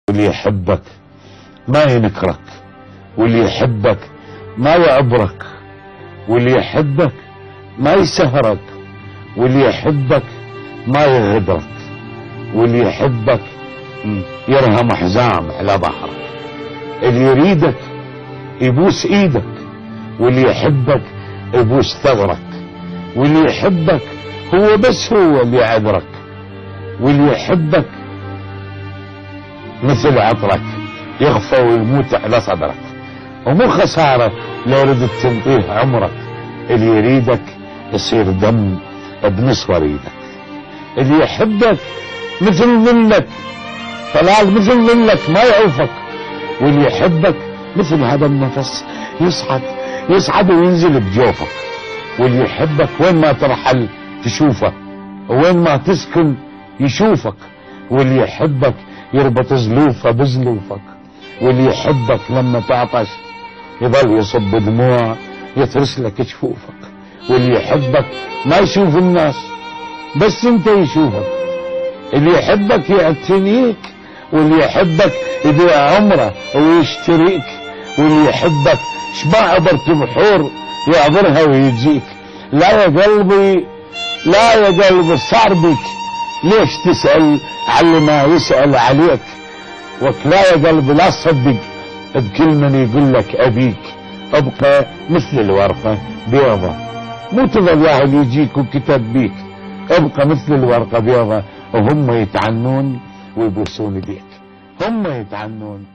واللي يحبك ما ينكرك، واللي يحبك ما يعبرك، واللي يحبك ما يسهرك، واللي يحبك ما يغدرك، واللي يحبك يرهم حزام على ظهرك. اللي يريدك يبوس ايدك، واللي يحبك يبوس ثغرك، واللي يحبك هو بس هو اللي يعذرك، واللي يحبك مثل عطرك يغفى ويموت على صدرك. ومو خسارة لو ردت تنطيه عمرك، اللي يريدك يصير دم بنصور ايدك. اللي يحبك مثل ظلك طلال، مثل ظلك ما يعوفك، واللي يحبك مثل هذا النفس يصعد وينزل بجوفك، واللي يحبك وين ما ترحل تشوفه، وين ما تسكن يشوفك، واللي يحبك يربط زلوفه بزلوفك، واللي يحبك لما تعطش يظل يصب دموع يترس لك جفوفك، واللي يحبك ما يشوف الناس بس انت يشوفك، اللي يحبك يعتنيك، واللي يحبك يبيع عمره ويشتريك، واللي يحبك شما عبرت بحور يعبرها ويجيك. لا يا قلبي لا يا قلبي صار بك، ليش تسأل على ما يسأل عليك؟ ولا يا قلبي لا تصدق بكل من يقول لك ابيك، ابقى مثل الورقة بيضة، مو تظل واحد يجيك وكتب بيك، ابقى مثل الورقة بيضة وهم يتعنون ويبوسون بيك، هم يتعنون